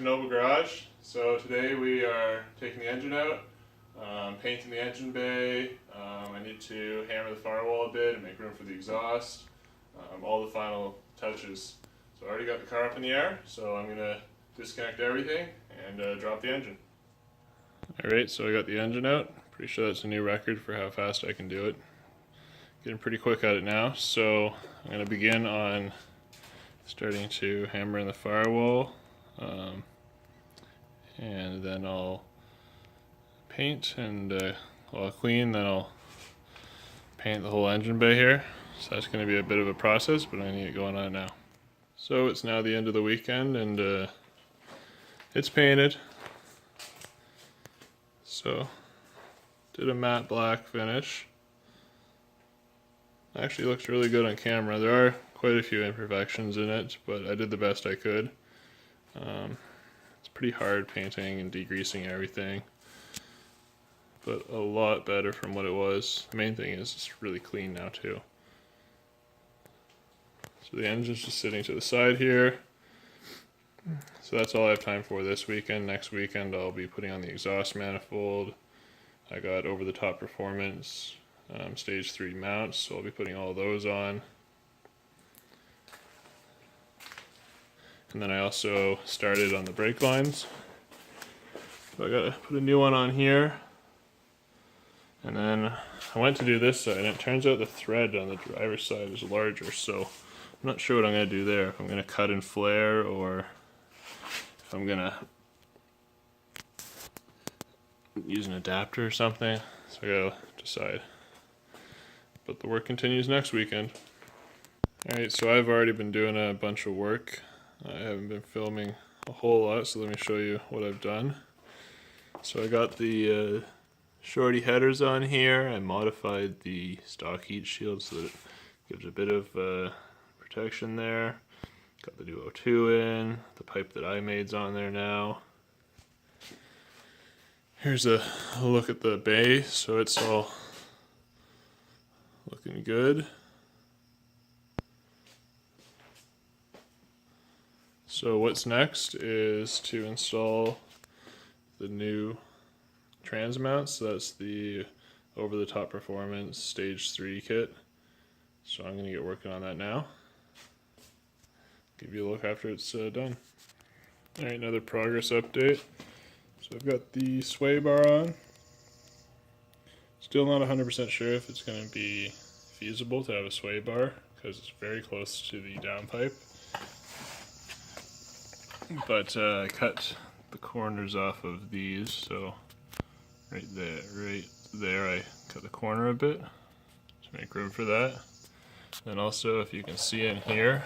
to Noble Garage. So today we are taking the engine out, painting the engine bay. I need to hammer the firewall a bit and make room for the exhaust. All the final touches. So I already got the car up in the air, so I'm going to disconnect everything and drop the engine. Alright, so I got the engine out. Pretty sure that's a new record for how fast I can do it. Getting pretty quick at it now, so I'm going to begin on starting to hammer in the firewall, and then I'll paint and I'll clean, then I'll paint the whole engine bay here. So that's going to be a bit of a process, but I need it going on now. So it's now the end of the weekend and it's painted. So did a matte black finish. Actually looks really good on camera. There are quite a few imperfections in it, but I did the best I could. It's pretty hard painting and degreasing everything, but a lot better from what it was. The main thing is it's really clean now too. So the engine's just sitting to the side here. So that's all I have time for this weekend. Next weekend I'll be putting on the exhaust manifold. I got over-the-top performance stage 3 mounts, so I'll be putting all those on. And then I also started on the brake lines. So I gotta put a new one on here. And then I went to do this side, and it turns out the thread on the driver's side is larger, so I'm not sure what I'm gonna do there. If I'm gonna cut and flare, or if I'm gonna use an adapter or something. So I gotta decide. But the work continues next weekend. Alright, so I've already been doing a bunch of work. I haven't been filming a whole lot, so let me show you what I've done. So I got the shorty headers on here. I modified the stock heat shield so that it gives a bit of protection there. Got the new O2 in. The pipe that I made's on there now. Here's a look at the bay, so it's all looking good. So what's next is to install the new trans mounts. So that's the over-the-top performance stage 3 kit. So I'm going to get working on that now. Give you a look after it's done. Alright, another progress update. So I've got the sway bar on. Still not 100% sure if it's going to be feasible to have a sway bar because it's very close to the downpipe. But I cut the corners off of these, so right there I cut the corner a bit to make room for that. Then also, if you can see in here,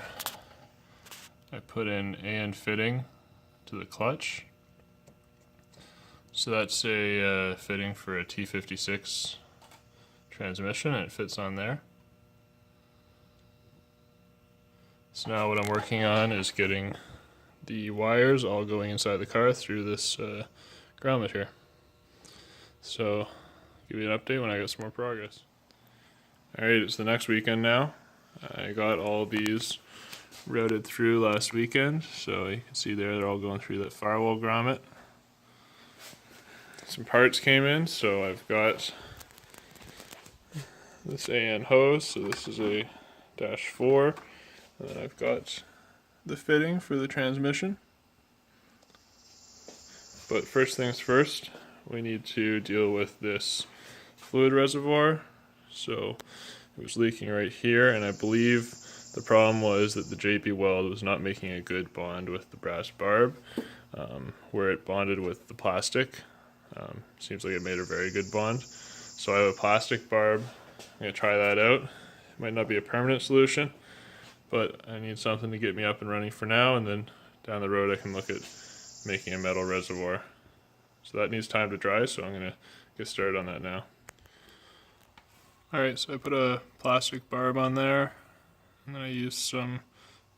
I put in AN fitting to the clutch. So that's a fitting for a T56 transmission, and it fits on there. So now what I'm working on is getting the wires all going inside the car through this grommet here. So I'll give you an update when I get some more progress. Alright, it's the next weekend now. I got all these routed through last weekend, so you can see there they're all going through that firewall grommet. Some parts came in, so I've got this AN hose, so this is a -4, and then I've got the fitting for the transmission. But first things first, we need to deal with this fluid reservoir. So it was leaking right here, and I believe the problem was that the JB weld was not making a good bond with the brass barb, where it bonded with the plastic. Seems like it made a very good bond. So I have a plastic barb. I'm going to try that out. It might not be a permanent solution, but I need something to get me up and running for now, and then down the road I can look at making a metal reservoir. So that needs time to dry, so I'm going to get started on that now. Alright, so I put a plastic barb on there, and then I used some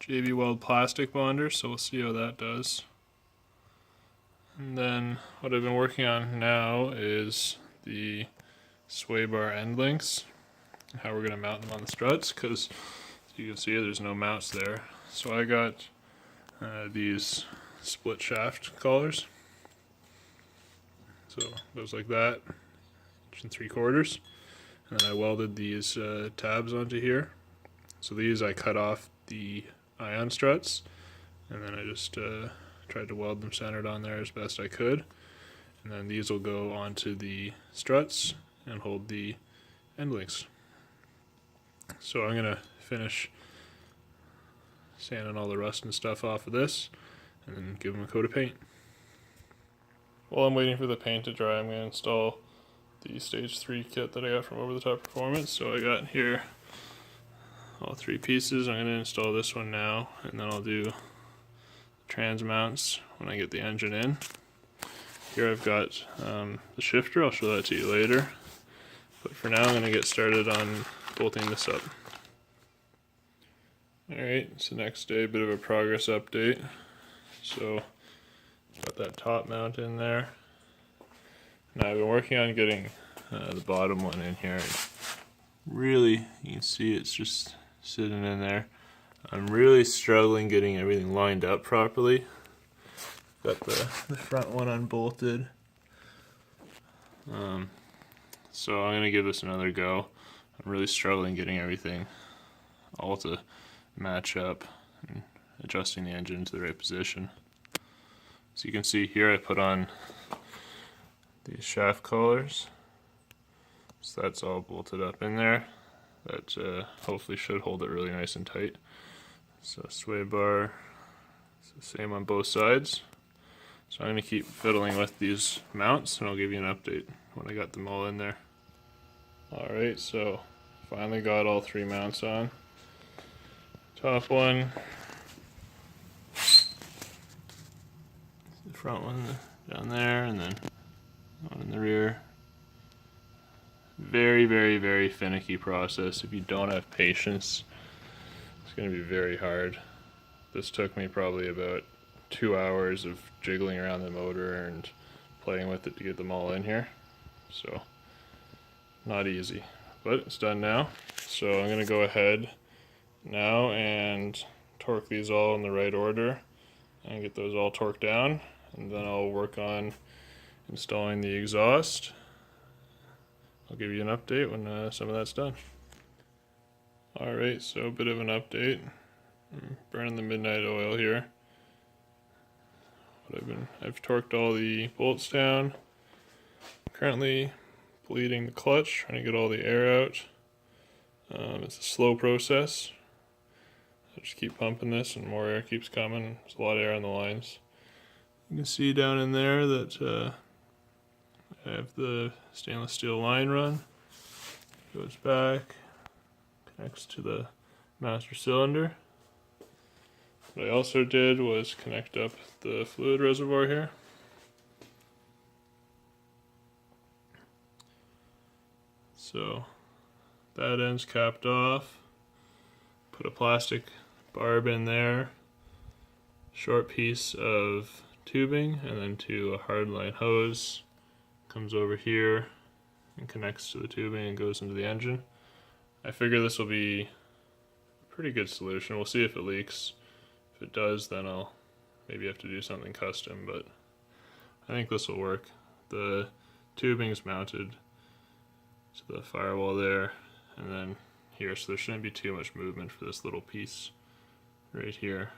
JB Weld plastic bonder, so we'll see how that does. And then what I've been working on now is the sway bar end links, and how we're going to mount them on the struts, because as you can see there's no mounts there. So I got these split shaft collars. So goes like that, 1 3/4. And then I welded these tabs onto here. So these I cut off the ion struts, and then I just tried to weld them centered on there as best I could. And then these will go onto the struts and hold the end links. So I'm gonna finish sanding all the rust and stuff off of this and then give them a coat of paint. While I'm waiting for the paint to dry, I'm gonna install the stage 3 kit that I got from Over the Top Performance. So I got here all 3 pieces. I'm going to install this one now, and then I'll do trans mounts when I get the engine in. Here I've got the shifter. I'll show that to you later, but for now I'm going to get started on bolting this up. Alright, it's the next day, bit of a progress update. So got that top mount in there. Now I've been working on getting the bottom one in here. Really, you can see it's just sitting in there. I'm really struggling getting everything lined up properly. Got the front one unbolted. So I'm gonna give this another go. I'm really struggling getting everything all to match up and adjusting the engine to the right position. So you can see here I put on these shaft collars. So that's all bolted up in there. That hopefully should hold it really nice and tight. So sway bar, it's the same on both sides. So I'm going to keep fiddling with these mounts and I'll give you an update when I got them all in there. Alright, so finally got all 3 mounts on. Top one, the front one down there, and then one in the rear. Very, very, very finicky process. If you don't have patience, it's going to be very hard. This took me probably about 2 hours of jiggling around the motor and playing with it to get them all in here. So, not easy. But it's done now. So I'm going to go ahead now and torque these all in the right order and get those all torqued down. And then I'll work on installing the exhaust. I'll give you an update when some of that's done. Alright, so a bit of an update. I'm burning the midnight oil here. But I've torqued all the bolts down. Currently bleeding the clutch, trying to get all the air out. It's a slow process. I just keep pumping this and more air keeps coming. There's a lot of air on the lines. You can see down in there that I have the stainless steel line run. Goes back, connects to the master cylinder. What I also did was connect up the fluid reservoir here. So that end's capped off. Put a plastic barb in there, short piece of tubing, and then to a hardline hose. Comes over here and connects to the tubing and goes into the engine. I figure this will be a pretty good solution. We'll see if it leaks. If it does, then I'll maybe have to do something custom, but I think this will work. The tubing's mounted to the firewall there and then here, so there shouldn't be too much movement for this little piece right here.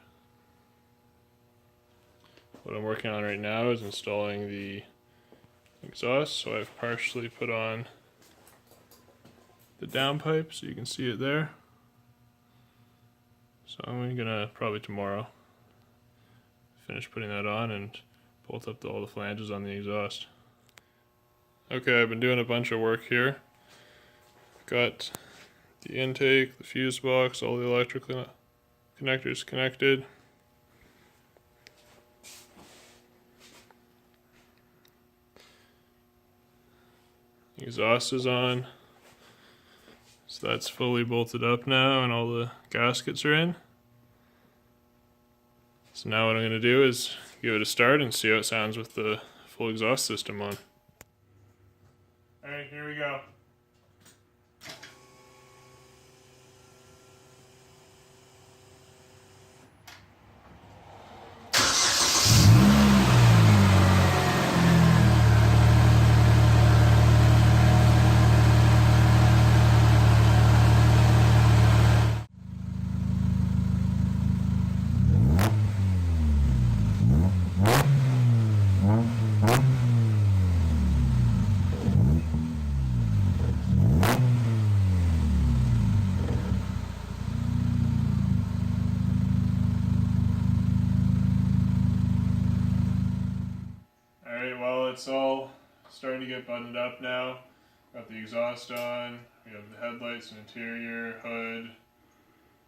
What I'm working on right now is installing the exhaust, so I've partially put on the downpipe so you can see it there. So I'm gonna probably tomorrow finish putting that on and bolt up all the flanges on the exhaust. Okay, I've been doing a bunch of work here. Got the intake, the fuse box, all the electrical connectors connected. The exhaust is on. So that's fully bolted up now and all the gaskets are in. So now what I'm going to do is give it a start and see how it sounds with the full exhaust system on. Alright, here we go. get buttoned up now. Got the exhaust on, we have the headlights and interior, hood,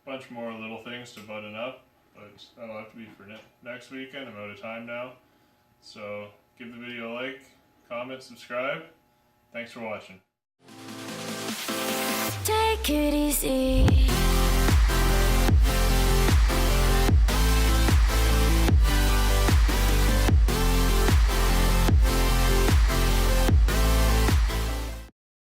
bunch more little things to button up, but that'll have to be for next weekend. I'm out of time now. So give the video a like, comment, subscribe. Thanks for watching. Take it easy.